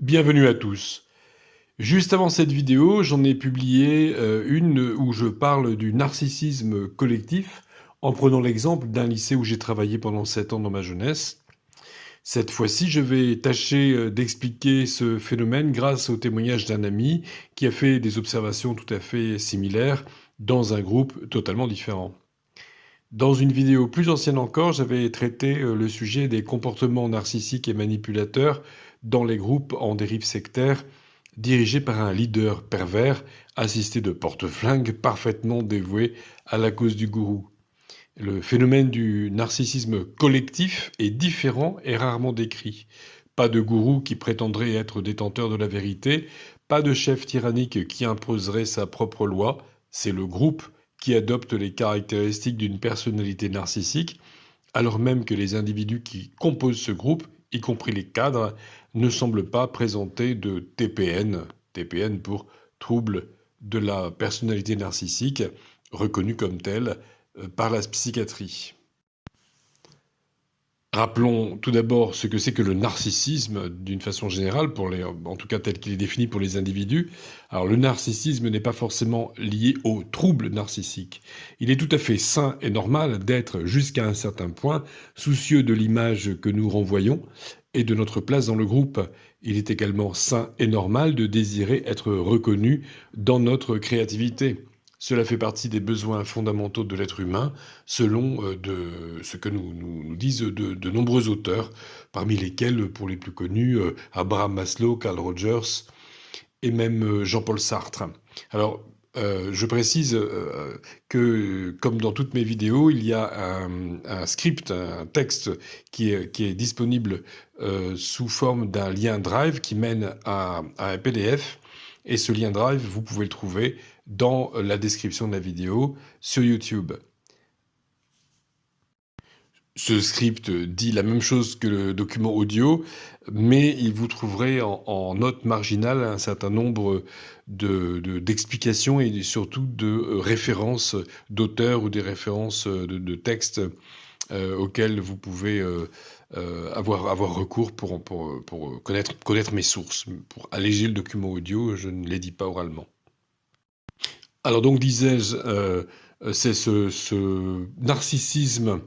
Bienvenue à tous. Juste avant cette vidéo, j'en ai publié une où je parle du narcissisme collectif en prenant l'exemple d'un lycée où j'ai travaillé pendant 7 ans dans ma jeunesse. Cette fois-ci, je vais tâcher d'expliquer ce phénomène grâce au témoignage d'un ami qui a fait des observations tout à fait similaires dans un groupe totalement différent. Dans une vidéo plus ancienne encore, j'avais traité le sujet des comportements narcissiques et manipulateurs dans les groupes en dérive sectaire dirigés par un leader pervers assisté de porte-flingues parfaitement dévoués à la cause du gourou. Le phénomène du narcissisme collectif est différent et rarement décrit. Pas de gourou qui prétendrait être détenteur de la vérité, pas de chef tyrannique qui imposerait sa propre loi, c'est le groupe qui adopte les caractéristiques d'une personnalité narcissique, alors même que les individus qui composent ce groupe, y compris les cadres, ne semblent pas présenter de TPN, TPN pour trouble de la personnalité narcissique, reconnu comme tel par la psychiatrie. Rappelons tout d'abord ce que c'est que le narcissisme d'une façon générale, en tout cas tel qu'il est défini pour les individus. Alors le narcissisme n'est pas forcément lié au trouble narcissique. Il est tout à fait sain et normal d'être jusqu'à un certain point soucieux de l'image que nous renvoyons et de notre place dans le groupe. Il est également sain et normal de désirer être reconnu dans notre créativité. Cela fait partie des besoins fondamentaux de l'être humain, selon ce que nous disent de nombreux auteurs, parmi lesquels, pour les plus connus, Abraham Maslow, Carl Rogers et même Jean-Paul Sartre. Alors, je précise que, comme dans toutes mes vidéos, il y a un script, un texte qui est disponible sous forme d'un lien Drive qui mène à un PDF. Et ce lien Drive, vous pouvez le trouver dans la description de la vidéo sur YouTube. Ce script dit la même chose que le document audio, mais vous trouverez en note marginale un certain nombre d'explications et surtout de références d'auteurs ou des références de textes auxquels vous pouvez avoir recours pour connaître mes sources. Pour alléger le document audio, je ne les dis pas oralement. Alors donc disais-je, c'est ce narcissisme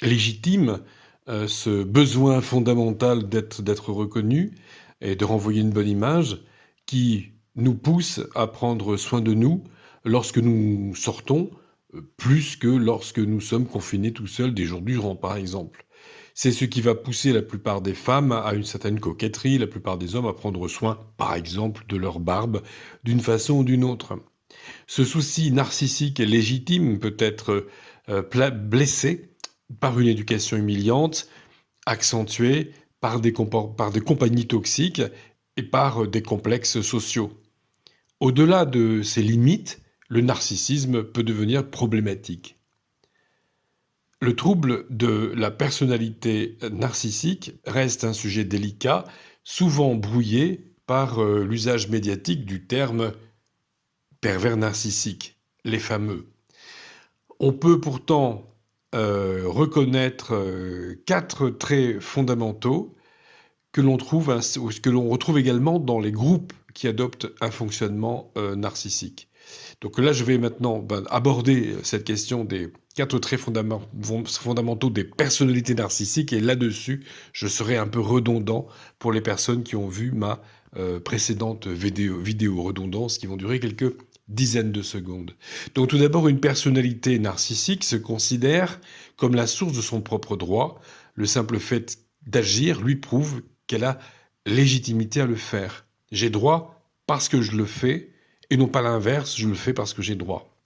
légitime, ce besoin fondamental d'être reconnu et de renvoyer une bonne image qui nous pousse à prendre soin de nous lorsque nous sortons, plus que lorsque nous sommes confinés tout seuls des jours durant, par exemple. C'est ce qui va pousser la plupart des femmes à une certaine coquetterie, la plupart des hommes à prendre soin, par exemple, de leur barbe, d'une façon ou d'une autre. Ce souci narcissique et légitime peut être blessé par une éducation humiliante, accentuée par des compagnies toxiques et par des complexes sociaux. Au-delà de ces limites, le narcissisme peut devenir problématique. Le trouble de la personnalité narcissique reste un sujet délicat, souvent brouillé par l'usage médiatique du terme pervers narcissique, les fameux. On peut pourtant reconnaître 4 traits fondamentaux que l'on retrouve également dans les groupes qui adoptent un fonctionnement narcissique. Donc là, je vais maintenant aborder cette question des 4 traits fondamentaux des personnalités narcissiques, et là-dessus, je serai un peu redondant pour les personnes qui ont vu ma précédente vidéo redondance qui vont durer quelques dizaines de secondes. Donc tout d'abord, une personnalité narcissique se considère comme la source de son propre droit. Le simple fait d'agir lui prouve qu'elle a légitimité à le faire. J'ai droit parce que je le fais, et non pas l'inverse, je le fais parce que j'ai droit.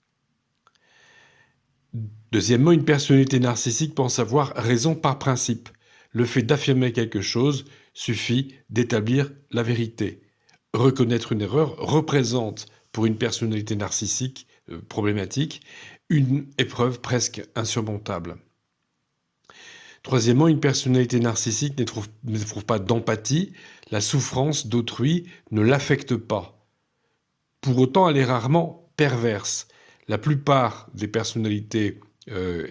Deuxièmement, une personnalité narcissique pense avoir raison par principe. Le fait d'affirmer quelque chose suffit d'établir la vérité. Reconnaître une erreur représente, pour une personnalité narcissique problématique, une épreuve presque insurmontable. Troisièmement, une personnalité narcissique n'éprouve pas d'empathie. La souffrance d'autrui ne l'affecte pas. Pour autant, elle est rarement perverse. La plupart des personnalités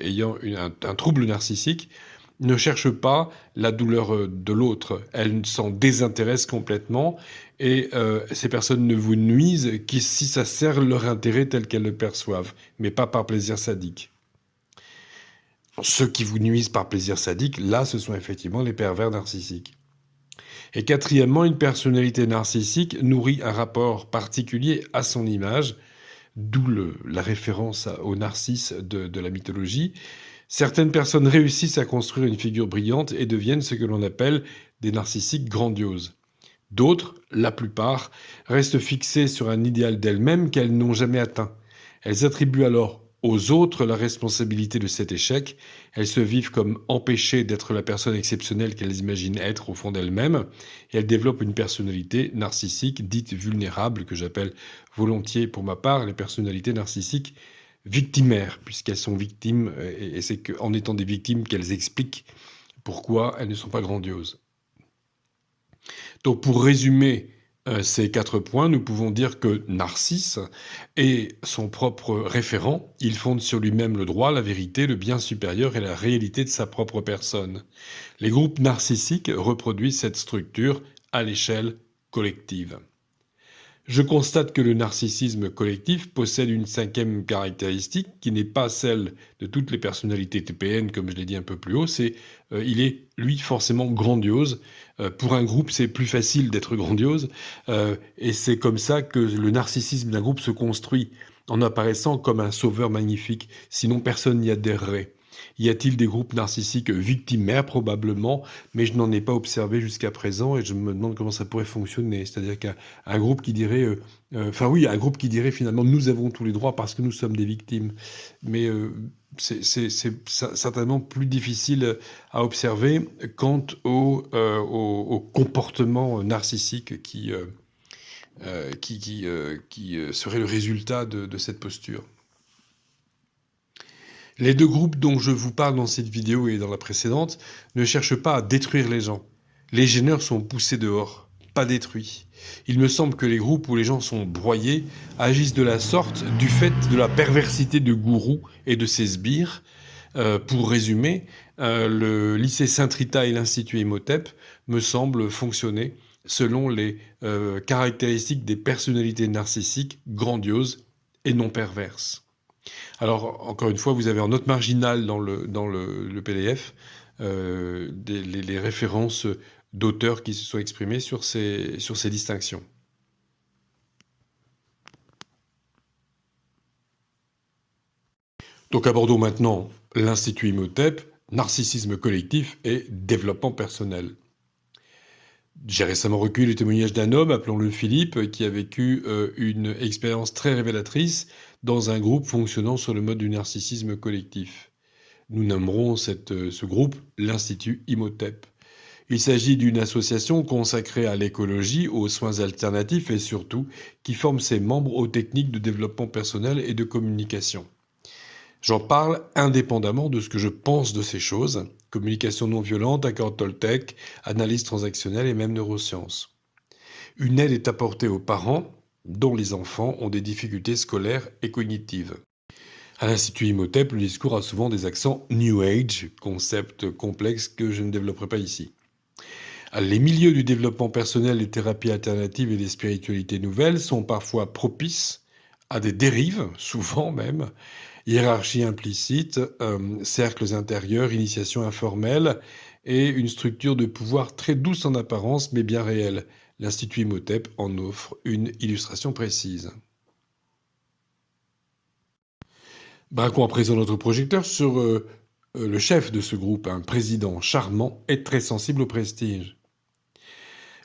ayant un trouble narcissique ne cherchent pas la douleur de l'autre. Elles s'en désintéressent complètement et ces personnes ne vous nuisent que si ça sert leur intérêt tel qu'elles le perçoivent, mais pas par plaisir sadique. Ceux qui vous nuisent par plaisir sadique, là, ce sont effectivement les pervers narcissiques. Et quatrièmement, une personnalité narcissique nourrit un rapport particulier à son image, d'où la référence au narcisse de la mythologie. Certaines personnes réussissent à construire une figure brillante et deviennent ce que l'on appelle des narcissiques grandioses. D'autres, la plupart, restent fixées sur un idéal d'elles-mêmes qu'elles n'ont jamais atteint. Elles attribuent alors aux autres la responsabilité de cet échec. Elles se vivent comme empêchées d'être la personne exceptionnelle qu'elles imaginent être au fond d'elles-mêmes. Et elles développent une personnalité narcissique dite vulnérable, que j'appelle volontiers pour ma part les personnalités narcissiques victimaires, puisqu'elles sont victimes, et c'est qu'en étant des victimes qu'elles expliquent pourquoi elles ne sont pas grandioses. Donc pour résumer ces 4 points, nous pouvons dire que Narcisse est son propre référent. Il fonde sur lui-même le droit, la vérité, le bien supérieur et la réalité de sa propre personne. Les groupes narcissiques reproduisent cette structure à l'échelle collective. Je constate que le narcissisme collectif possède une 5e caractéristique qui n'est pas celle de toutes les personnalités TPN, comme je l'ai dit un peu plus haut, c'est il est, lui, forcément grandiose. Pour un groupe, c'est plus facile d'être grandiose, et c'est comme ça que le narcissisme d'un groupe se construit, en apparaissant comme un sauveur magnifique, sinon personne n'y adhérerait. Y a-t-il des groupes narcissiques victimaires? Probablement, mais je n'en ai pas observé jusqu'à présent et je me demande comment ça pourrait fonctionner. C'est-à-dire qu'un groupe qui dirait... un groupe qui dirait finalement nous avons tous les droits parce que nous sommes des victimes. Mais c'est certainement plus difficile à observer quant au comportement narcissique qui serait le résultat de cette posture. Les 2 groupes dont je vous parle dans cette vidéo et dans la précédente ne cherchent pas à détruire les gens. Les gêneurs sont poussés dehors, pas détruits. Il me semble que les groupes où les gens sont broyés agissent de la sorte du fait de la perversité de gourous et de ses sbires. Pour résumer, le lycée Saint-Rita et l'Institut Imhotep me semblent fonctionner selon les caractéristiques des personnalités narcissiques grandioses et non perverses. Alors, encore une fois, vous avez en note marginale dans le PDF les références d'auteurs qui se sont exprimés sur ces distinctions. Donc abordons maintenant l'Institut Imhotep, narcissisme collectif et développement personnel. J'ai récemment recueilli le témoignage d'un homme, appelons-le Philippe, qui a vécu une expérience très révélatrice dans un groupe fonctionnant sur le mode du narcissisme collectif. Nous nommerons ce groupe l'Institut Imhotep. Il s'agit d'une association consacrée à l'écologie, aux soins alternatifs et surtout qui forme ses membres aux techniques de développement personnel et de communication. J'en parle indépendamment de ce que je pense de ces choses, communication non violente, accord Toltec, analyse transactionnelle et même neurosciences. Une aide est apportée aux parents dont les enfants ont des difficultés scolaires et cognitives. À l'Institut Imhotep, le discours a souvent des accents New Age, concept complexe que je ne développerai pas ici. Les milieux du développement personnel, des thérapies alternatives et des spiritualités nouvelles sont parfois propices à des dérives, souvent même, hiérarchie implicite, cercles intérieurs, initiation informelle et une structure de pouvoir très douce en apparence mais bien réelle. L'Institut Imhotep en offre une illustration précise. Braquons à présent notre projecteur sur le chef de ce groupe, un président charmant et très sensible au prestige.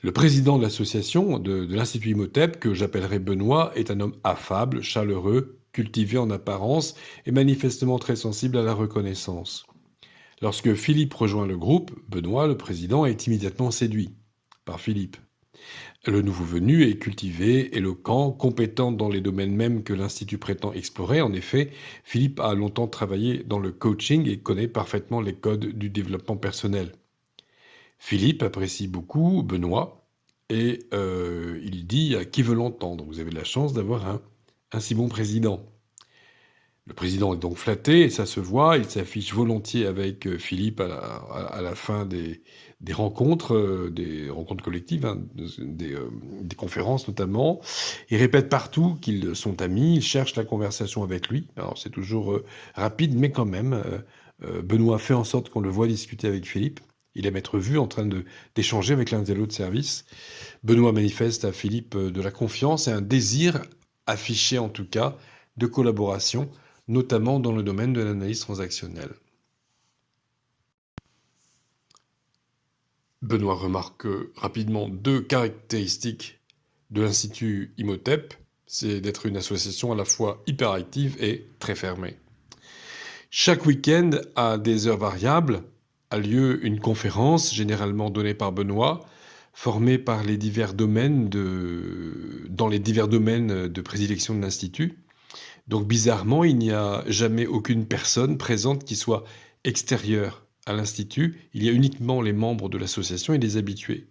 Le président de l'association de l'Institut Imhotep, que j'appellerai Benoît, est un homme affable, chaleureux, cultivé en apparence et manifestement très sensible à la reconnaissance. Lorsque Philippe rejoint le groupe, Benoît, le président, est immédiatement séduit par Philippe. Le nouveau venu est cultivé, éloquent, compétent dans les domaines mêmes que l'Institut prétend explorer. En effet, Philippe a longtemps travaillé dans le coaching et connaît parfaitement les codes du développement personnel. Philippe apprécie beaucoup Benoît et il dit « Qui veut l'entendre ? Vous avez de la chance d'avoir un si bon président. » Le président est donc flatté, et ça se voit, il s'affiche volontiers avec Philippe à la fin des rencontres collectives, hein, des conférences notamment. Il répète partout qu'ils sont amis, il cherche la conversation avec lui. Alors c'est toujours rapide, mais quand même, Benoît fait en sorte qu'on le voit discuter avec Philippe. Il aime être vu en train d'échanger avec l'un des autres services. Benoît manifeste à Philippe de la confiance et un désir, affiché en tout cas, de collaboration, notamment dans le domaine de l'analyse transactionnelle. Benoît remarque rapidement deux caractéristiques de l'Institut Imhotep, c'est d'être une association à la fois hyperactive et très fermée. Chaque week-end, à des heures variables, a lieu une conférence, généralement donnée par Benoît, formée par les divers domaines dans les divers domaines de prédilection de l'Institut. Donc bizarrement, il n'y a jamais aucune personne présente qui soit extérieure à l'Institut. Il y a uniquement les membres de l'association et les habitués.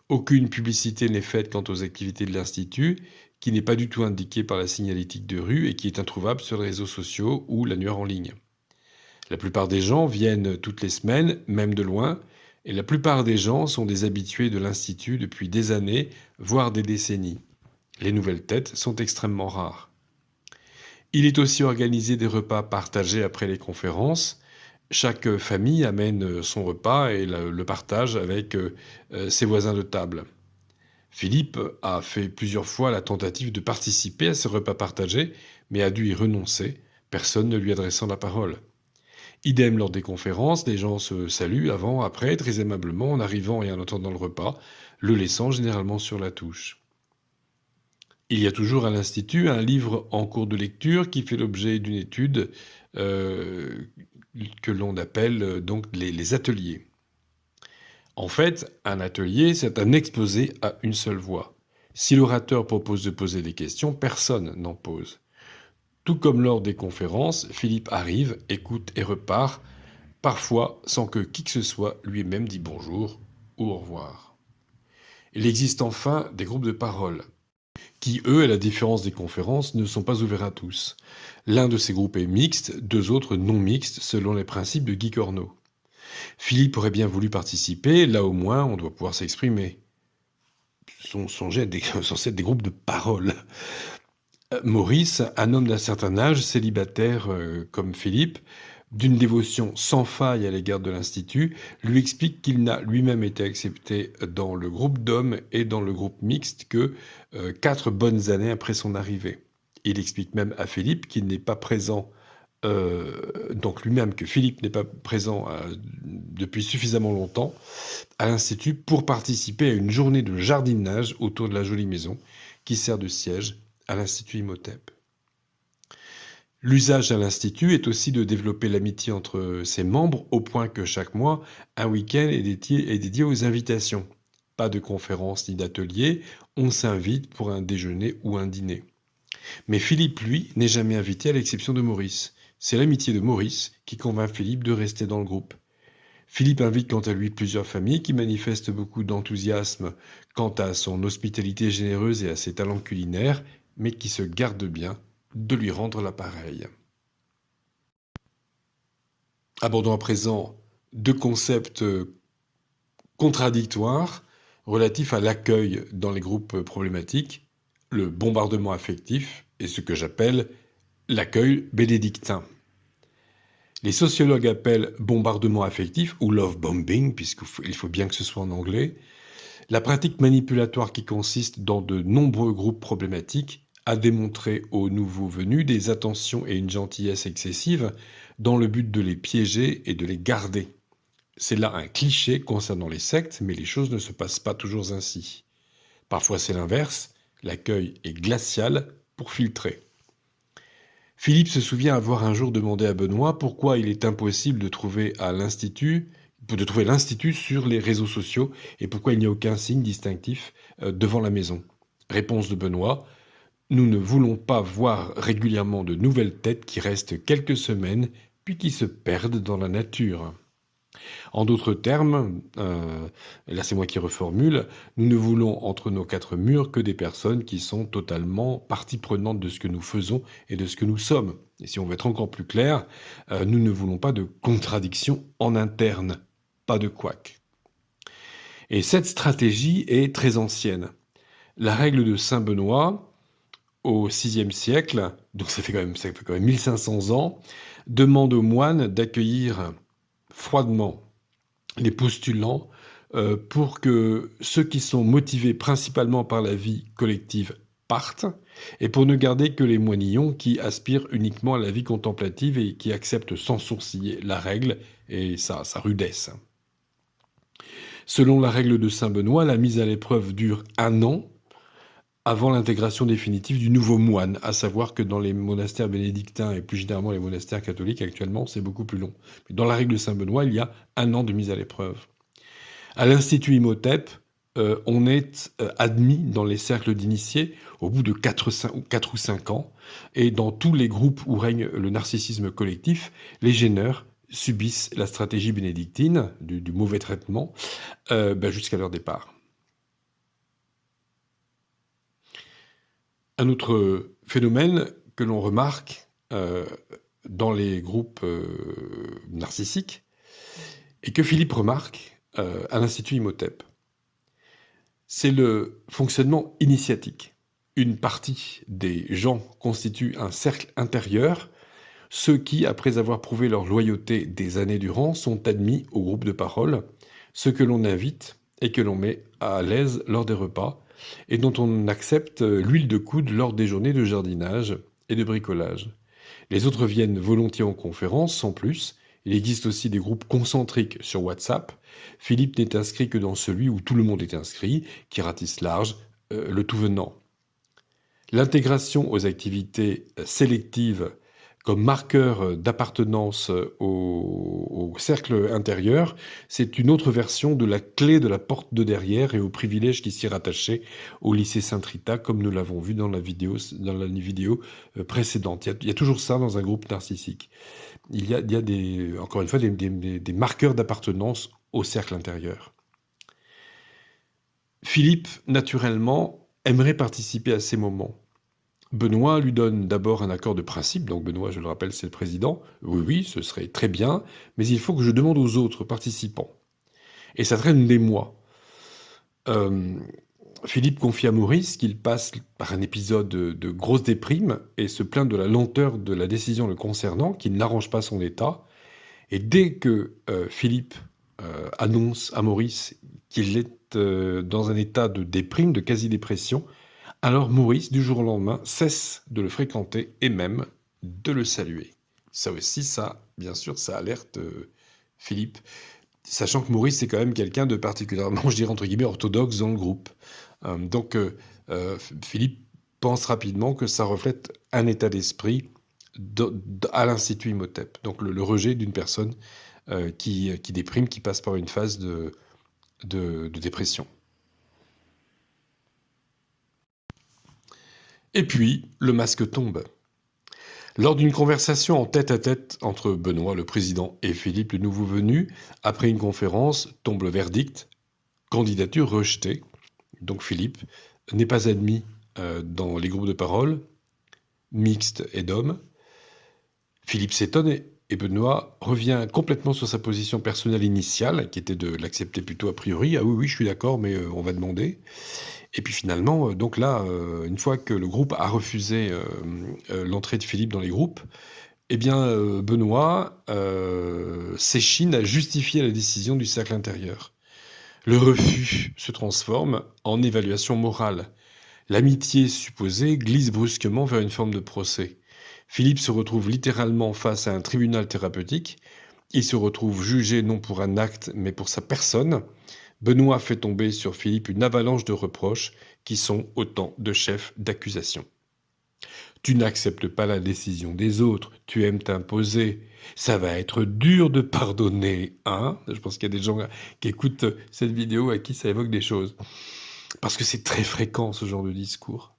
Aucune publicité n'est faite quant aux activités de l'Institut, qui n'est pas du tout indiquée par la signalétique de rue et qui est introuvable sur les réseaux sociaux ou l'annuaire en ligne. La plupart des gens viennent toutes les semaines, même de loin, et la plupart des gens sont des habitués de l'Institut depuis des années, voire des décennies. Les nouvelles têtes sont extrêmement rares. Il est aussi organisé des repas partagés après les conférences. Chaque famille amène son repas et le partage avec ses voisins de table. Philippe a fait plusieurs fois la tentative de participer à ces repas partagés, mais a dû y renoncer, personne ne lui adressant la parole. Idem lors des conférences, les gens se saluent avant, après, très aimablement, en arrivant et en attendant le repas, le laissant généralement sur la touche. Il y a toujours à l'Institut un livre en cours de lecture qui fait l'objet d'une étude que l'on appelle donc les ateliers. En fait, un atelier, c'est un exposé à une seule voix. Si l'orateur propose de poser des questions, personne n'en pose. Tout comme lors des conférences, Philippe arrive, écoute et repart, parfois sans que qui que ce soit lui-même dit bonjour ou au revoir. Il existe enfin des groupes de parole, qui, eux, à la différence des conférences, ne sont pas ouverts à tous. L'un de ces groupes est mixte, deux autres non mixtes, selon les principes de Guy Corneau. Philippe aurait bien voulu participer, là au moins on doit pouvoir s'exprimer. Ce sont censés être des groupes de parole. Maurice, un homme d'un certain âge, célibataire comme Philippe, d'une dévotion sans faille à l'égard de l'Institut, lui explique qu'il n'a lui-même été accepté dans le groupe d'hommes et dans le groupe mixte que 4 bonnes années après son arrivée. Il explique même à Philippe qu'il n'est pas présent, donc lui-même que Philippe n'est pas présent depuis suffisamment longtemps à l'Institut pour participer à une journée de jardinage autour de la jolie maison qui sert de siège à l'Institut Imhotep. L'usage à l'Institut est aussi de développer l'amitié entre ses membres au point que chaque mois, un week-end est dédié aux invitations. Pas de conférences ni d'ateliers, on s'invite pour un déjeuner ou un dîner. Mais Philippe, lui, n'est jamais invité à l'exception de Maurice. C'est l'amitié de Maurice qui convainc Philippe de rester dans le groupe. Philippe invite quant à lui plusieurs familles qui manifestent beaucoup d'enthousiasme quant à son hospitalité généreuse et à ses talents culinaires, mais qui se gardent bien de lui rendre l'appareil. Abordons à présent 2 concepts contradictoires relatifs à l'accueil dans les groupes problématiques, le bombardement affectif et ce que j'appelle l'accueil bénédictin. Les sociologues appellent bombardement affectif ou love bombing, puisqu'il faut bien que ce soit en anglais, la pratique manipulatoire qui consiste dans de nombreux groupes problématiques à démontrer aux nouveaux venus des attentions et une gentillesse excessive dans le but de les piéger et de les garder. C'est là un cliché concernant les sectes, mais les choses ne se passent pas toujours ainsi. Parfois c'est l'inverse, l'accueil est glacial pour filtrer. Philippe se souvient avoir un jour demandé à Benoît pourquoi il est impossible de trouver l'Institut sur les réseaux sociaux et pourquoi il n'y a aucun signe distinctif devant la maison. Réponse de Benoît: nous ne voulons pas voir régulièrement de nouvelles têtes qui restent quelques semaines puis qui se perdent dans la nature. En d'autres termes, là c'est moi qui reformule, nous ne voulons entre nos 4 murs que des personnes qui sont totalement partie prenante de ce que nous faisons et de ce que nous sommes, Et si on veut être encore plus clair, nous ne voulons pas de contradiction en interne, pas de couac. Et cette stratégie est très ancienne. La règle de Saint Benoît, au VIe siècle, donc ça fait quand même 1500 ans, demande aux moines d'accueillir froidement les postulants pour que ceux qui sont motivés principalement par la vie collective partent, et pour ne garder que les moinillons qui aspirent uniquement à la vie contemplative et qui acceptent sans sourciller la règle et sa rudesse. Selon la règle de Saint Benoît, la mise à l'épreuve dure 1 an avant l'intégration définitive du nouveau moine, à savoir que dans les monastères bénédictins et plus généralement les monastères catholiques actuellement, c'est beaucoup plus long. Mais dans la règle de Saint Benoît, il y a 1 an de mise à l'épreuve. À l'Institut Imhotep, on est admis dans les cercles d'initiés au bout de 4 ou 5 ans, et dans tous les groupes où règne le narcissisme collectif, les gêneurs subissent la stratégie bénédictine du mauvais traitement jusqu'à leur départ. Un autre phénomène que l'on remarque dans les groupes narcissiques et que Philippe remarque à l'Institut Imhotep, c'est le fonctionnement initiatique. Une partie des gens constitue un cercle intérieur, ceux qui, après avoir prouvé leur loyauté des années durant, sont admis au groupe de parole, ceux que l'on invite et que l'on met à l'aise lors des repas, et dont on accepte l'huile de coude lors des journées de jardinage et de bricolage. Les autres viennent volontiers en conférence, sans plus. Il existe aussi des groupes concentriques sur WhatsApp. Philippe n'est inscrit que dans celui où tout le monde est inscrit, qui ratisse large, le tout venant. L'intégration aux activités sélectives comme marqueur d'appartenance au cercle intérieur, c'est une autre version de la clé de la porte de derrière et aux privilèges qui s'y rattachaient au lycée Saint-Rita, comme nous l'avons vu dans la vidéo précédente. Il y a toujours ça dans un groupe narcissique. Il y a encore une fois des marqueurs d'appartenance au cercle intérieur. Philippe, naturellement, aimerait participer à ces moments. Benoît lui donne d'abord un accord de principe, donc Benoît, je le rappelle, c'est le président. Oui, ce serait très bien, mais il faut que je demande aux autres participants. Et ça traîne des mois. Philippe confie à Maurice qu'il passe par un épisode de grosse déprime et se plaint de la lenteur de la décision le concernant, qui ne l'arrange pas son état. Et dès que Philippe annonce à Maurice qu'il est dans un état de déprime, de quasi-dépression, alors Maurice, du jour au lendemain, cesse de le fréquenter et même de le saluer. Ça aussi, bien sûr, ça alerte Philippe, sachant que Maurice, c'est quand même quelqu'un de particulièrement, je dirais entre guillemets, orthodoxe dans le groupe. Donc Philippe pense rapidement que ça reflète un état d'esprit à l'Institut Imhotep. Donc le rejet d'une personne qui déprime, qui passe par une phase de dépression. Et puis, le masque tombe. Lors d'une conversation en tête-à-tête entre Benoît, le président, et Philippe, le nouveau venu, après une conférence, tombe le verdict, candidature rejetée. Donc Philippe n'est pas admis dans les groupes de parole, mixtes et d'hommes. Philippe s'étonne et Benoît revient complètement sur sa position personnelle initiale, qui était de l'accepter plutôt a priori. Ah oui, je suis d'accord, mais on va demander. Et puis finalement, donc là, une fois que le groupe a refusé l'entrée de Philippe dans les groupes, eh bien, Benoît s'échine à justifier la décision du cercle intérieur. Le refus se transforme en évaluation morale. L'amitié supposée glisse brusquement vers une forme de procès. Philippe se retrouve littéralement face à un tribunal thérapeutique. Il se retrouve jugé non pour un acte, mais pour sa personne. Benoît fait tomber sur Philippe une avalanche de reproches qui sont autant de chefs d'accusation. Tu n'acceptes pas la décision des autres, tu aimes t'imposer. Ça va être dur de pardonner, hein ? Je pense qu'il y a des gens qui écoutent cette vidéo à qui ça évoque des choses. Parce que c'est très fréquent, ce genre de discours.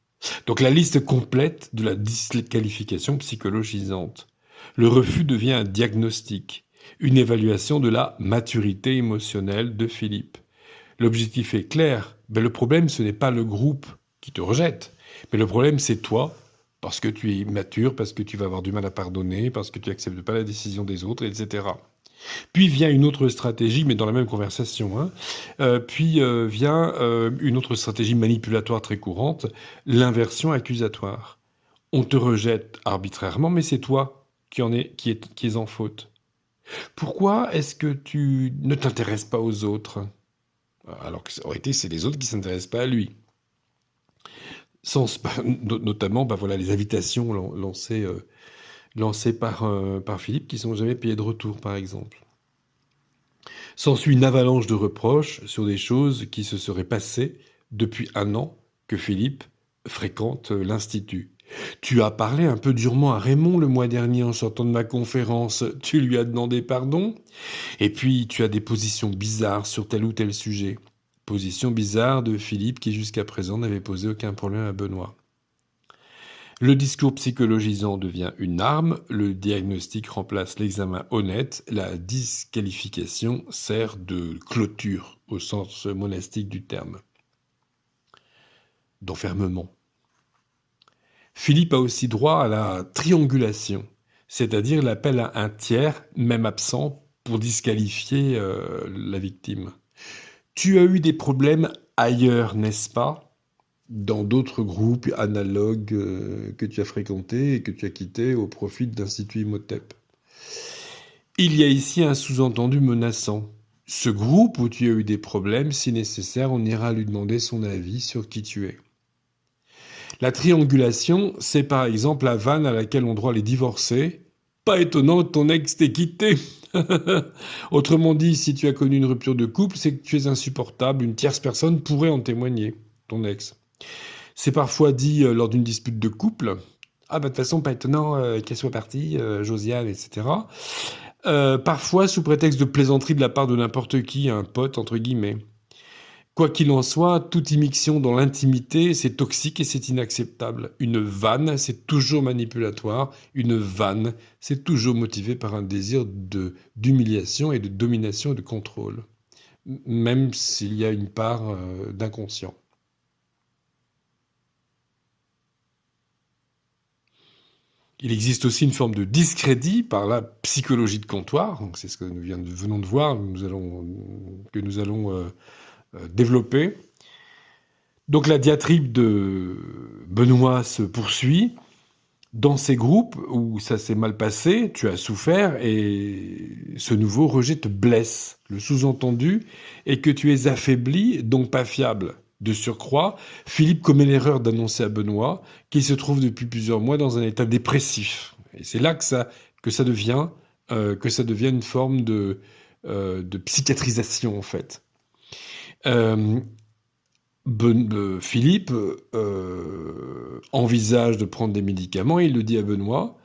Donc la liste complète de la disqualification psychologisante. Le refus devient un diagnostic, une évaluation de la maturité émotionnelle de Philippe. L'objectif est clair, mais le problème, ce n'est pas le groupe qui te rejette, mais le problème, c'est toi, parce que tu es immature, parce que tu vas avoir du mal à pardonner, parce que tu n'acceptes pas la décision des autres, etc. Puis vient une autre stratégie, mais dans la même conversation, hein. Vient une autre stratégie manipulatoire très courante, l'inversion accusatoire. On te rejette arbitrairement, mais c'est toi qui es en faute. Pourquoi est-ce que tu ne t'intéresses pas aux autres? Alors que, en réalité, c'est les autres qui ne s'intéressent pas à lui. Notamment, voilà, les invitations lancées par Philippe qui ne sont jamais payées de retour, par exemple. S'ensuit une avalanche de reproches sur des choses qui se seraient passées depuis 1 an que Philippe fréquente l'Institut. Tu as parlé un peu durement à Raymond le mois dernier en sortant de ma conférence. Tu lui as demandé pardon? Et puis, tu as des positions bizarres sur tel ou tel sujet. Position bizarre de Philippe qui jusqu'à présent n'avait posé aucun problème à Benoît. Le discours psychologisant devient une arme, le diagnostic remplace l'examen honnête, la disqualification sert de clôture au sens monastique du terme, d'enfermement. Philippe a aussi droit à la triangulation, c'est-à-dire l'appel à un tiers, même absent, pour disqualifier la victime. Tu as eu des problèmes ailleurs, n'est-ce pas ? Dans d'autres groupes analogues que tu as fréquentés et que tu as quittés au profit de l'Institut Imhotep. Il y a ici un sous-entendu menaçant. Ce groupe où tu as eu des problèmes, si nécessaire, on ira lui demander son avis sur qui tu es. La triangulation, c'est par exemple la vanne à laquelle ont droit les divorcés. Pas étonnant que ton ex t'ait quitté. Autrement dit, si tu as connu une rupture de couple, c'est que tu es insupportable. Une tierce personne pourrait en témoigner, ton ex. C'est parfois dit lors d'une dispute de couple. Ah bah de toute façon, pas étonnant qu'elle soit partie, Josiane, etc. Parfois sous prétexte de plaisanterie de la part de n'importe qui, un pote, entre guillemets. Quoi qu'il en soit, toute immixtion dans l'intimité, c'est toxique et c'est inacceptable. Une vanne, c'est toujours manipulatoire. Une vanne, c'est toujours motivé par un désir d'humiliation et de domination et de contrôle. Même s'il y a une part d'inconscient. Il existe aussi une forme de discrédit par la psychologie de comptoir. Donc c'est ce que nous venons de voir, que nous allons développer. Donc la diatribe de Benoît se poursuit. Dans ces groupes où ça s'est mal passé, tu as souffert et ce nouveau rejet te blesse. Le sous-entendu est que tu es affaibli, donc pas fiable. De surcroît, Philippe commet l'erreur d'annoncer à Benoît qu'il se trouve depuis plusieurs mois dans un état dépressif. Et c'est là que ça devient une forme de psychiatrisation, en fait. Philippe envisage de prendre des médicaments, il le dit à Benoît,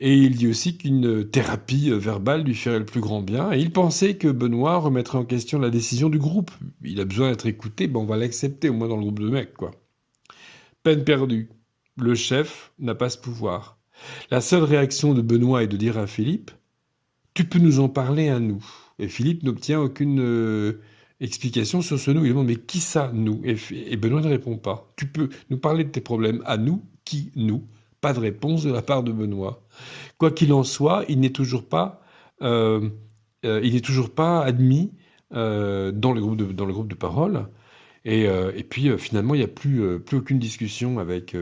et il dit aussi qu'une thérapie verbale lui ferait le plus grand bien, et il pensait que Benoît remettrait en question la décision du groupe. Il a besoin d'être écouté, on va l'accepter, au moins dans le groupe de mecs, quoi. Peine perdue. Le chef n'a pas ce pouvoir. La seule réaction de Benoît est de dire à Philippe « Tu peux nous en parler à nous ?» Et Philippe n'obtient aucune explication sur ce nous. Il demande « Mais qui ça, nous ?» Et Benoît ne répond pas. « Tu peux nous parler de tes problèmes à nous ? Qui, nous ?» Pas de réponse de la part de Benoît. Quoi qu'il en soit, il n'est toujours pas admis dans le groupe de parole. Et puis finalement, il n'y a plus aucune discussion avec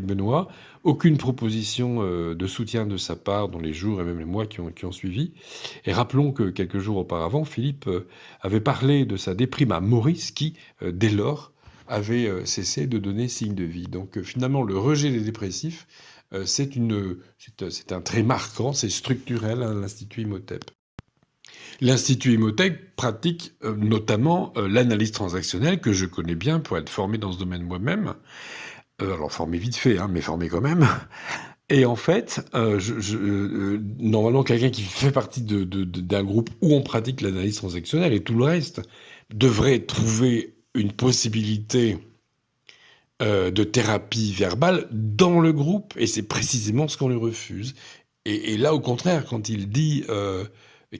Benoît, aucune proposition de soutien de sa part dans les jours et même les mois qui ont suivi. Et rappelons que quelques jours auparavant, Philippe avait parlé de sa déprime à Maurice qui, dès lors, avait cessé de donner signe de vie. Donc finalement, le rejet des dépressifs, c'est un trait marquant, c'est structurel à l'Institut Imhotep. L'Institut Imhotep pratique notamment l'analyse transactionnelle, que je connais bien pour être formé dans ce domaine moi-même. Alors formé vite fait, mais formé quand même. Et en fait, normalement, quelqu'un qui fait partie d'un groupe où on pratique l'analyse transactionnelle et tout le reste devrait trouver une possibilité de thérapie verbale dans le groupe, et c'est précisément ce qu'on lui refuse. Et là, au contraire, quand il dit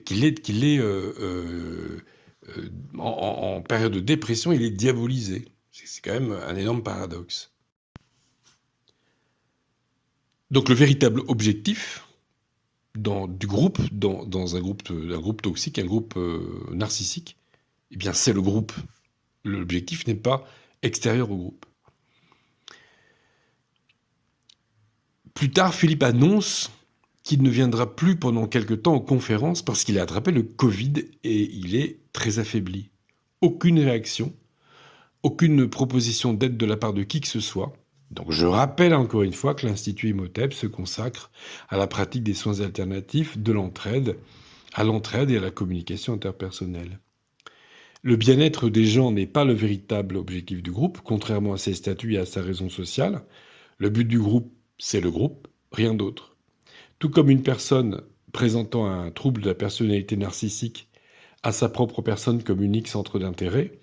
qu'il est en période de dépression, il est diabolisé. C'est quand même un énorme paradoxe. Donc le véritable objectif du groupe, dans un groupe toxique, un groupe narcissique, eh bien c'est le groupe. L'objectif n'est pas extérieur au groupe. Plus tard, Philippe annonce qu'il ne viendra plus pendant quelque temps aux conférences parce qu'il a attrapé le Covid et il est très affaibli. Aucune réaction, aucune proposition d'aide de la part de qui que ce soit. Donc je rappelle encore une fois que l'Institut Imhotep se consacre à la pratique des soins alternatifs, de l'entraide, à l'entraide et à la communication interpersonnelle. Le bien-être des gens n'est pas le véritable objectif du groupe, contrairement à ses statuts et à sa raison sociale. Le but du groupe, c'est le groupe, rien d'autre. Tout comme une personne présentant un trouble de la personnalité narcissique a sa propre personne comme unique centre d'intérêt,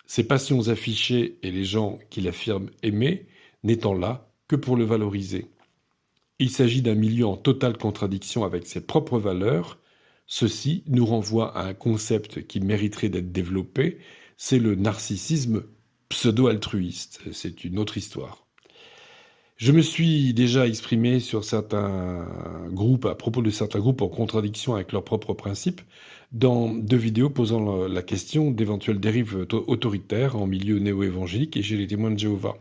ses passions affichées et les gens qui l'affirment aimer n'étant là que pour le valoriser. Il s'agit d'un milieu en totale contradiction avec ses propres valeurs. Ceci nous renvoie à un concept qui mériterait d'être développé, c'est le narcissisme pseudo-altruiste. C'est une autre histoire. Je me suis déjà exprimé sur certains groupes, à propos de certains groupes en contradiction avec leurs propres principes, dans 2 vidéos posant la question d'éventuelles dérives autoritaires en milieu néo-évangélique et chez les témoins de Jéhovah.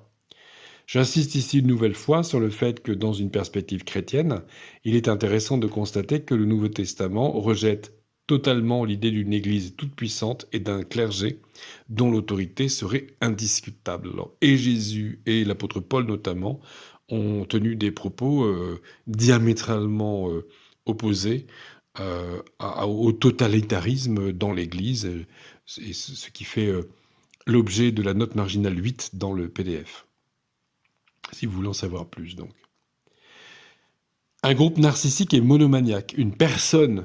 J'insiste ici une nouvelle fois sur le fait que dans une perspective chrétienne, il est intéressant de constater que le Nouveau Testament rejette totalement l'idée d'une Église toute-puissante et d'un clergé dont l'autorité serait indiscutable. Alors, et Jésus et l'apôtre Paul notamment ont tenu des propos diamétralement opposés au totalitarisme dans l'Église, ce qui fait l'objet de la note marginale 8 dans le PDF. Si vous voulez en savoir plus, donc. Un groupe narcissique est monomaniaque. Une personne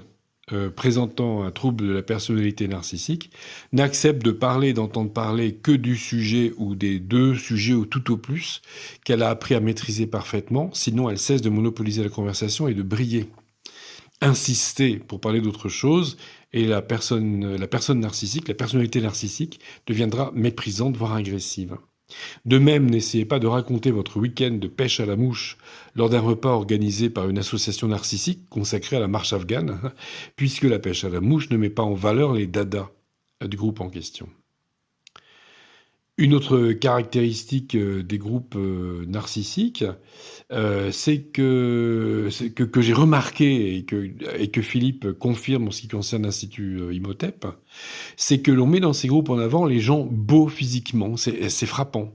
présentant un trouble de la personnalité narcissique n'accepte de parler, d'entendre parler que du sujet ou des 2 sujets ou tout au plus qu'elle a appris à maîtriser parfaitement, sinon elle cesse de monopoliser la conversation et de briller. Insister pour parler d'autre chose et la personne narcissique, la personnalité narcissique deviendra méprisante, voire agressive. De même, n'essayez pas de raconter votre week-end de pêche à la mouche lors d'un repas organisé par une association narcissique consacrée à la marche afghane, puisque la pêche à la mouche ne met pas en valeur les dadas du groupe en question. Une autre caractéristique des groupes narcissiques, c'est que j'ai remarqué et que Philippe confirme en ce qui concerne l'Institut Imhotep, c'est que l'on met dans ces groupes en avant les gens beaux physiquement, c'est frappant.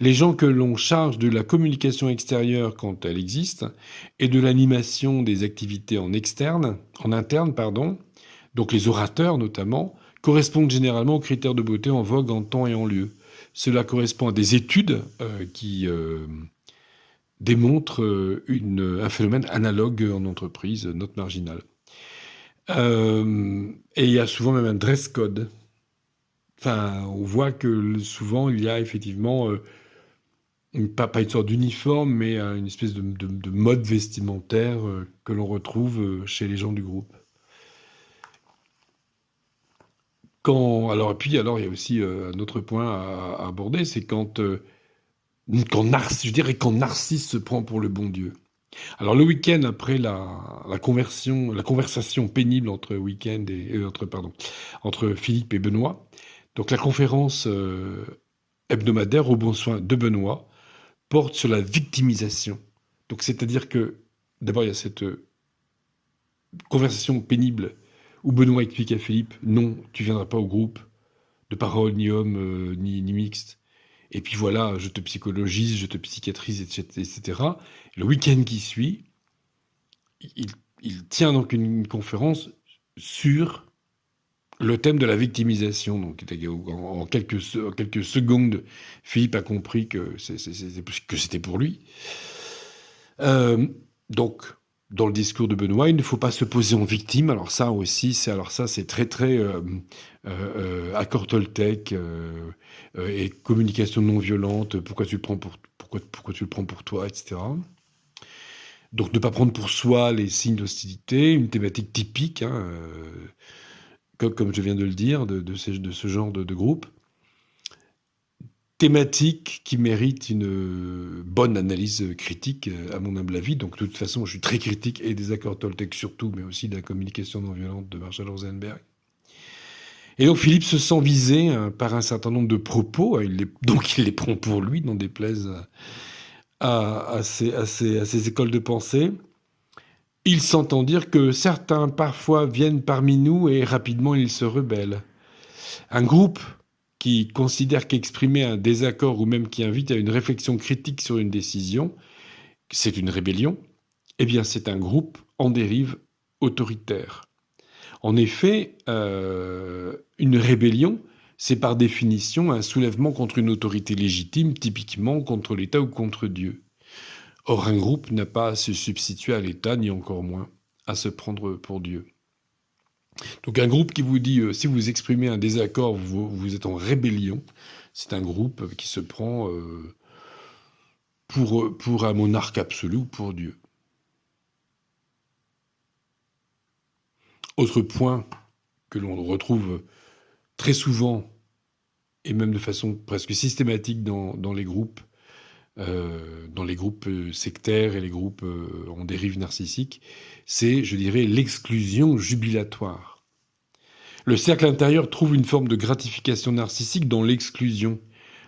Les gens que l'on charge de la communication extérieure quand elle existe et de l'animation des activités en interne, donc les orateurs notamment, correspondent généralement aux critères de beauté en vogue en temps et en lieu. Cela correspond à des études qui démontrent un phénomène analogue en entreprise, note marginale. Et il y a souvent même un dress code. Enfin, on voit que souvent il y a effectivement pas une sorte d'uniforme, mais une espèce de mode vestimentaire que l'on retrouve chez les gens du groupe. Et puis il y a aussi un autre point à aborder, c'est quand Narcisse se prend pour le bon Dieu. Alors le week-end après la conversation pénible entre Philippe et Benoît, donc la conférence hebdomadaire au bon soin de Benoît porte sur la victimisation. Donc c'est-à-dire que d'abord il y a cette conversation pénible où Benoît explique à Philippe non, tu viendras pas au groupe de parole ni homme ni mixte. Et puis voilà, je te psychologise, je te psychiatrise, etc. Le week-end qui suit, il tient donc une conférence sur le thème de la victimisation. Donc, en quelques secondes, Philippe a compris que c'était pour lui. Donc, dans le discours de Benoît, il ne faut pas se poser en victime. Alors ça aussi, c'est très très accord Toltec et communication non violente. Pourquoi tu le prends pour toi, etc. Donc ne pas prendre pour soi les signes d'hostilité, une thématique typique, comme je viens de le dire, de ce genre de groupe. thématique qui mérite une bonne analyse critique, à mon humble avis. Donc, de toute façon, je suis très critique et des accords Toltec surtout, mais aussi de la communication non violente de Marshall Rosenberg. Et donc, Philippe se sent visé par un certain nombre de propos. Donc, il les prend pour lui, n'en déplaise à ces écoles de pensée. Il s'entend dire que certains, parfois, viennent parmi nous et rapidement, ils se rebellent. Un groupe qui considère qu'exprimer un désaccord ou même qui invite à une réflexion critique sur une décision, c'est une rébellion, eh bien c'est un groupe en dérive autoritaire. En effet, une rébellion, c'est par définition un soulèvement contre une autorité légitime, typiquement contre l'État ou contre Dieu. Or, un groupe n'a pas à se substituer à l'État, ni encore moins à se prendre pour Dieu. Donc un groupe qui vous dit, si vous exprimez un désaccord, vous êtes en rébellion, c'est un groupe qui se prend pour un monarque absolu ou pour Dieu. Autre point que l'on retrouve très souvent, et même de façon presque systématique dans les groupes sectaires et les groupes en dérive narcissique, c'est, je dirais, l'exclusion jubilatoire. Le cercle intérieur trouve une forme de gratification narcissique dans l'exclusion.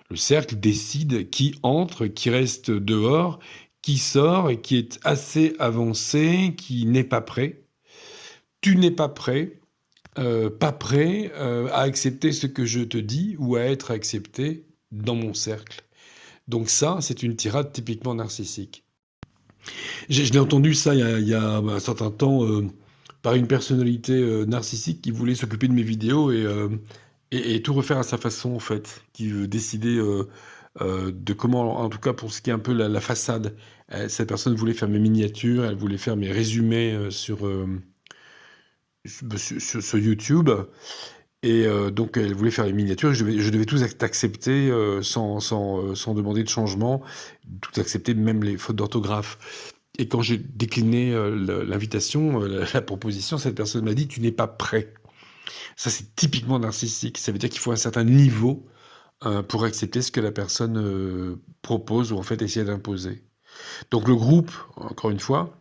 Le cercle décide qui entre, qui reste dehors, qui sort et qui est assez avancé, qui n'est pas prêt. Tu n'es pas prêt à accepter ce que je te dis ou à être accepté dans mon cercle. Donc ça, c'est une tirade typiquement narcissique. Je l'ai entendu ça il y a un certain temps par une personnalité narcissique qui voulait s'occuper de mes vidéos et tout refaire à sa façon, en fait, qui décidait de comment, en tout cas pour ce qui est un peu la façade. Cette personne voulait faire mes miniatures, elle voulait faire mes résumés sur YouTube. Et donc elle voulait faire les miniatures, et je devais tout accepter sans demander de changement, tout accepter, même les fautes d'orthographe. Et quand j'ai décliné l'invitation, la proposition, cette personne m'a dit « tu n'es pas prêt ». Ça, c'est typiquement narcissique. Ça veut dire qu'il faut un certain niveau pour accepter ce que la personne propose ou en fait essaie d'imposer. Donc le groupe, encore une fois,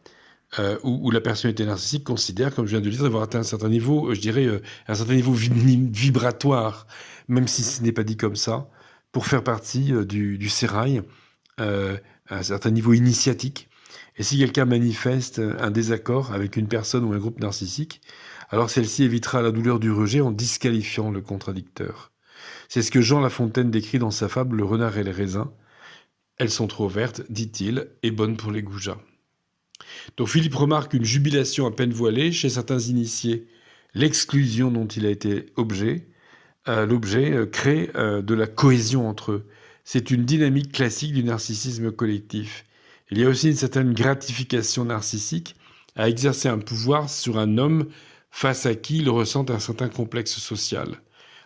où la personnalité narcissique considère, comme je viens de le dire, avoir atteint un certain niveau, je dirais, un certain niveau vibratoire, même si ce n'est pas dit comme ça, pour faire partie du sérail, un certain niveau initiatique. Et si quelqu'un manifeste un désaccord avec une personne ou un groupe narcissique, alors celle-ci évitera la douleur du rejet en disqualifiant le contradicteur. C'est ce que Jean La Fontaine décrit dans sa fable « Le renard et les raisins ». Elles sont trop vertes, dit-il, et bonnes pour les goujats. Donc Philippe remarque une jubilation à peine voilée chez certains initiés. L'exclusion dont il a été l'objet crée de la cohésion entre eux. C'est une dynamique classique du narcissisme collectif. Il y a aussi une certaine gratification narcissique à exercer un pouvoir sur un homme face à qui il ressent un certain complexe social.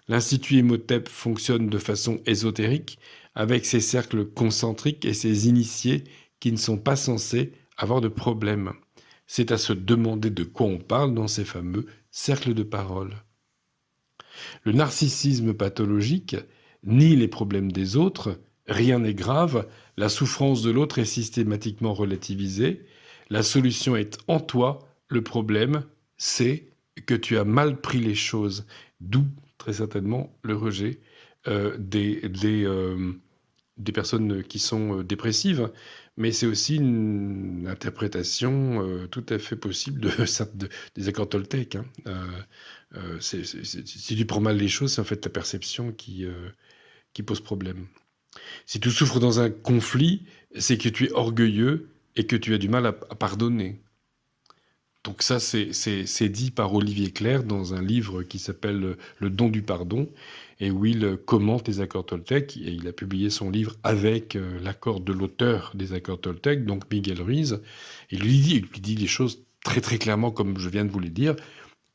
L'Institut Imhotep fonctionne de façon ésotérique, avec ses cercles concentriques et ses initiés qui ne sont pas censés avoir de problème. C'est à se demander de quoi on parle dans ces fameux cercles de parole. Le narcissisme pathologique nie les problèmes des autres, rien n'est grave, la souffrance de l'autre est systématiquement relativisée, la solution est en toi, le problème, c'est que tu as mal pris les choses, d'où très certainement le rejet des personnes qui sont dépressives, mais c'est aussi une interprétation tout à fait possible des accords Toltec. Si tu prends mal les choses, c'est en fait ta perception qui pose problème. Si tu souffres dans un conflit, c'est que tu es orgueilleux et que tu as du mal à pardonner. Donc ça, c'est dit par Olivier Clerc dans un livre qui s'appelle « Le don du pardon » et où il commente les accords Toltec. Et il a publié son livre avec l'accord de l'auteur des accords Toltec, donc Miguel Ruiz. Il lui dit les choses très très clairement comme je viens de vous les dire.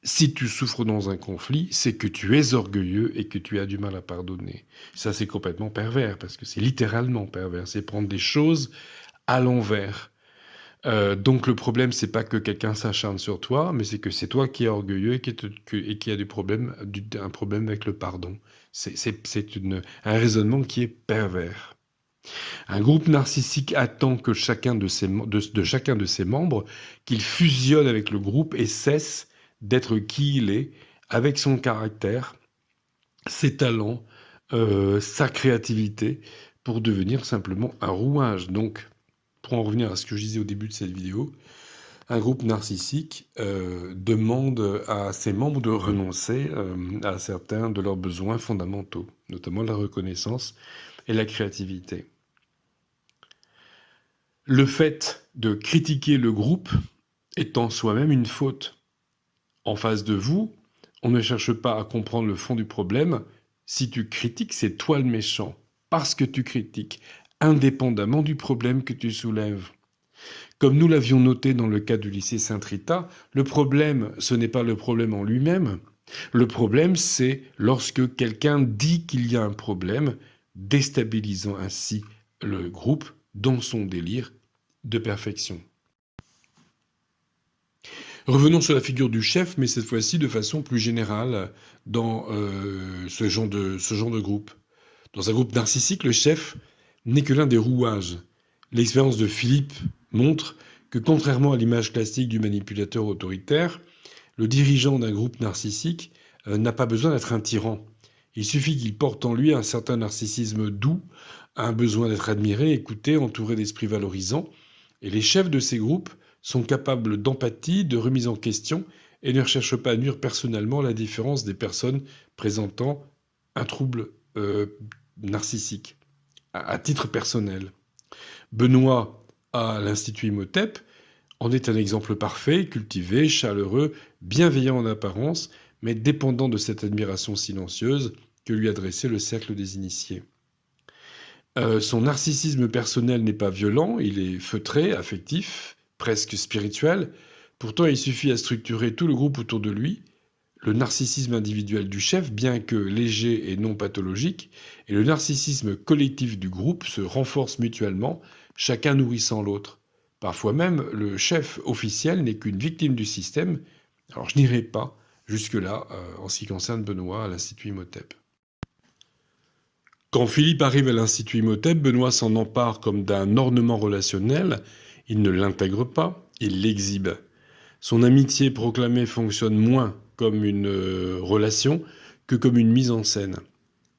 Si tu souffres dans un conflit, c'est que tu es orgueilleux et que tu as du mal à pardonner. Ça, c'est complètement pervers, parce que c'est littéralement pervers. C'est prendre des choses à l'envers. Donc le problème, c'est pas que quelqu'un s'acharne sur toi, mais c'est que c'est toi qui es orgueilleux et qui a un problème avec le pardon. un raisonnement qui est pervers. Un groupe narcissique attend que chacun de ses membres qu'il fusionne avec le groupe et cesse d'être qui il est, avec son caractère, ses talents, sa créativité, pour devenir simplement un rouage. Donc, pour en revenir à ce que je disais au début de cette vidéo, un groupe narcissique demande à ses membres de renoncer à certains de leurs besoins fondamentaux, notamment la reconnaissance et la créativité. Le fait de critiquer le groupe est en soi-même une faute. En face de vous, on ne cherche pas à comprendre le fond du problème. Si tu critiques, c'est toi le méchant, parce que tu critiques, indépendamment du problème que tu soulèves. Comme nous l'avions noté dans le cas du lycée Saint-Rita, le problème, ce n'est pas le problème en lui-même. Le problème, c'est lorsque quelqu'un dit qu'il y a un problème, déstabilisant ainsi le groupe dans son délire de perfection. Revenons sur la figure du chef, mais cette fois-ci de façon plus générale dans ce genre de groupe. Dans un groupe narcissique, le chef n'est que l'un des rouages. L'expérience de Philippe montre que contrairement à l'image classique du manipulateur autoritaire, le dirigeant d'un groupe narcissique n'a pas besoin d'être un tyran. Il suffit qu'il porte en lui un certain narcissisme doux, un besoin d'être admiré, écouté, entouré d'esprits valorisants. Et les chefs de ces groupes sont capables d'empathie, de remise en question et ne recherchent pas à nuire personnellement à la différence des personnes présentant un trouble narcissique, à titre personnel. Benoît, à l'Institut Imhotep, en est un exemple parfait, cultivé, chaleureux, bienveillant en apparence, mais dépendant de cette admiration silencieuse que lui adressait le cercle des initiés. Son narcissisme personnel n'est pas violent, il est feutré, affectif, presque spirituel. Pourtant, il suffit à structurer tout le groupe autour de lui. Le narcissisme individuel du chef, bien que léger et non pathologique, et le narcissisme collectif du groupe se renforcent mutuellement, chacun nourrissant l'autre. Parfois même, le chef officiel n'est qu'une victime du système. Alors je n'irai pas jusque-là en ce qui concerne Benoît à l'Institut Imhotep. Quand Philippe arrive à l'Institut Imhotep, Benoît s'en empare comme d'un ornement relationnel. Il ne l'intègre pas, il l'exhibe. Son amitié proclamée fonctionne moins comme une relation que comme une mise en scène.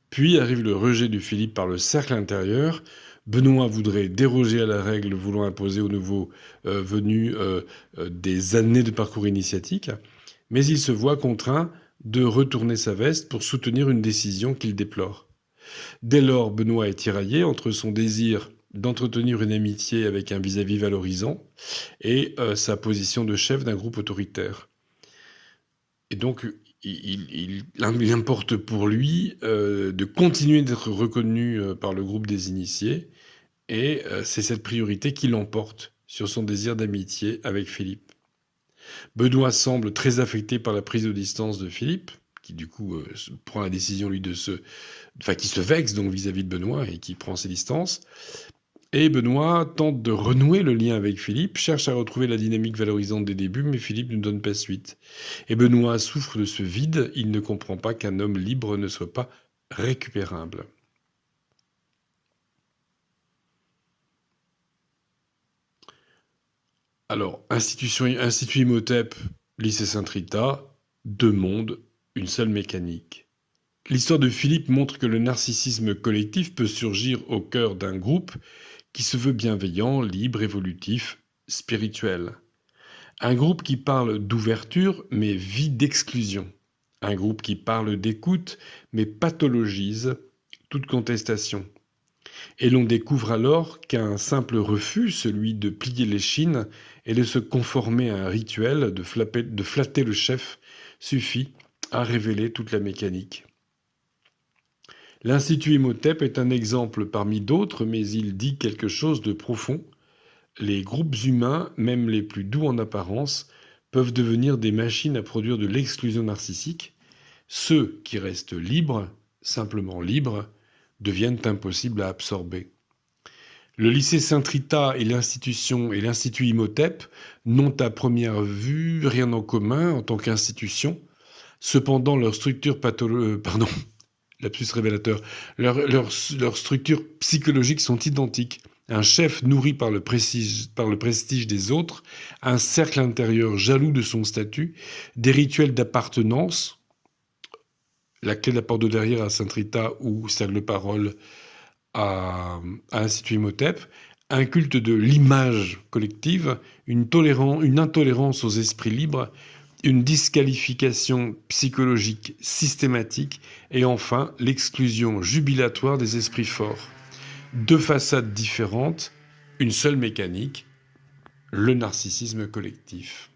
Puis arrive le rejet de Philippe par le cercle intérieur. Benoît voudrait déroger à la règle, voulant imposer aux nouveaux venus des années de parcours initiatique, mais il se voit contraint de retourner sa veste pour soutenir une décision qu'il déplore. Dès lors, Benoît est tiraillé entre son désir d'entretenir une amitié avec un vis-à-vis valorisant et sa position de chef d'un groupe autoritaire. Et donc, il importe pour lui de continuer d'être reconnu par le groupe des initiés, et c'est cette priorité qui l'emporte sur son désir d'amitié avec Philippe. Benoît semble très affecté par la prise de distance de Philippe, qui du coup prend la décision, lui, qui se vexe donc vis-à-vis de Benoît et qui prend ses distances. Et Benoît tente de renouer le lien avec Philippe, cherche à retrouver la dynamique valorisante des débuts, mais Philippe ne donne pas suite. Et Benoît souffre de ce vide, il ne comprend pas qu'un homme libre ne soit pas récupérable. Alors, Institut Imhotep, lycée Saint-Rita, deux mondes, une seule mécanique. L'histoire de Philippe montre que le narcissisme collectif peut surgir au cœur d'un groupe qui se veut bienveillant, libre, évolutif, spirituel. Un groupe qui parle d'ouverture mais vit d'exclusion. Un groupe qui parle d'écoute mais pathologise toute contestation. Et l'on découvre alors qu'un simple refus, celui de plier l'échine et de se conformer à un rituel, de flatter le chef, suffit à révéler toute la mécanique. L'Institut Imhotep est un exemple parmi d'autres, mais il dit quelque chose de profond. Les groupes humains, même les plus doux en apparence, peuvent devenir des machines à produire de l'exclusion narcissique. Ceux qui restent libres, simplement libres, deviennent impossibles à absorber. Le lycée Saint-Rita et l'Institut Imhotep n'ont à première vue rien en commun en tant qu'institution. Cependant, leur structure lapsus révélateur. Leurs structures psychologiques sont identiques. Un chef nourri par le prestige des autres, un cercle intérieur jaloux de son statut, des rituels d'appartenance, la clé de la porte de derrière à Saint-Rita ou Sagle-Parole à Institut Imhotep, un culte de l'image collective, une intolérance aux esprits libres, une disqualification psychologique systématique et enfin l'exclusion jubilatoire des esprits forts. Deux façades différentes, une seule mécanique, le narcissisme collectif.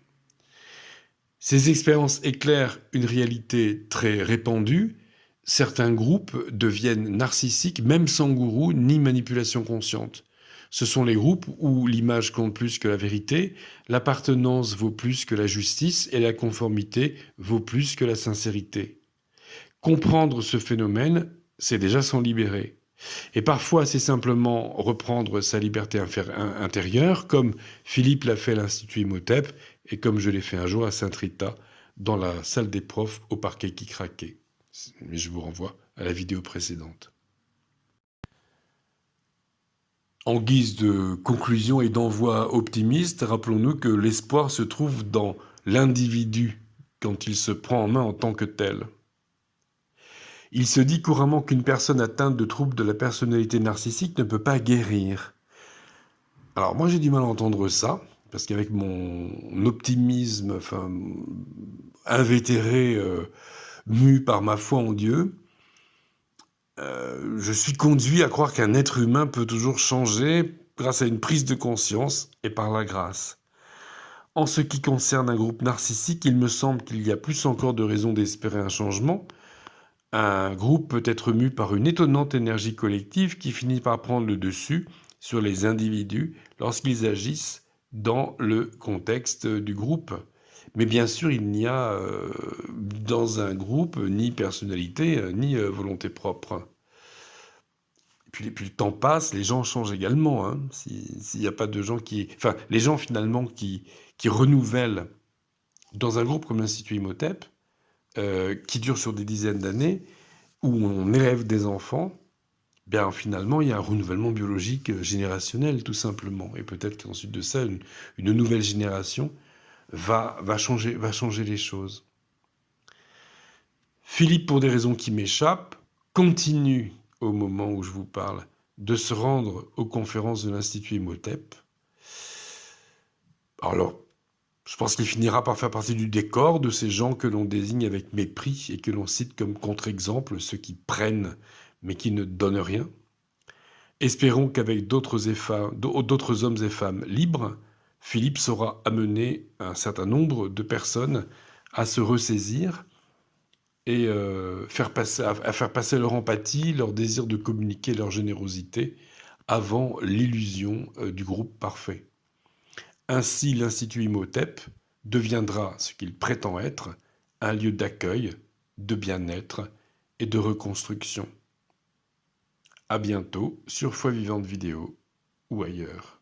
Ces expériences éclairent une réalité très répandue. Certains groupes deviennent narcissiques même sans gourou ni manipulation consciente. Ce sont les groupes où l'image compte plus que la vérité, l'appartenance vaut plus que la justice et la conformité vaut plus que la sincérité. Comprendre ce phénomène, c'est déjà s'en libérer. Et parfois, c'est simplement reprendre sa liberté intérieure, comme Philippe l'a fait à l'Institut Imhotep et comme je l'ai fait un jour à Saint-Rita, dans la salle des profs au parquet qui craquait. Mais je vous renvoie à la vidéo précédente. En guise de conclusion et d'envoi optimiste, rappelons-nous que l'espoir se trouve dans l'individu quand il se prend en main en tant que tel. Il se dit couramment qu'une personne atteinte de troubles de la personnalité narcissique ne peut pas guérir. Alors moi j'ai du mal à entendre ça, parce qu'avec mon optimisme invétéré, mu par ma foi en Dieu, je suis conduit à croire qu'un être humain peut toujours changer grâce à une prise de conscience et par la grâce. En ce qui concerne un groupe narcissique, il me semble qu'il y a plus encore de raisons d'espérer un changement. Un groupe peut être mu par une étonnante énergie collective qui finit par prendre le dessus sur les individus lorsqu'ils agissent dans le contexte du groupe. Mais bien sûr, il n'y a dans un groupe ni personnalité, ni volonté propre. Puis le temps passe, les gens changent également. Hein. S'il n'y a pas de gens qui... Enfin, les gens finalement qui renouvellent dans un groupe comme l'Institut Imhotep, qui dure sur des dizaines d'années, où on élève des enfants, bien finalement, il y a un renouvellement biologique générationnel, tout simplement. Et peut-être qu'ensuite de ça, une nouvelle génération va changer les choses. Philippe, pour des raisons qui m'échappent, continue, au moment où je vous parle, de se rendre aux conférences de l'Institut Imhotep. Alors, je pense qu'il finira par faire partie du décor de ces gens que l'on désigne avec mépris et que l'on cite comme contre-exemple, ceux qui prennent mais qui ne donnent rien. Espérons qu'avec d'autres hommes et femmes libres, Philippe saura amener un certain nombre de personnes à se ressaisir et à faire passer leur empathie, leur désir de communiquer, leur générosité avant l'illusion du groupe parfait. Ainsi, l'Institut Imhotep deviendra ce qu'il prétend être, un lieu d'accueil, de bien-être et de reconstruction. À bientôt sur Foi Vivante Vidéo ou ailleurs.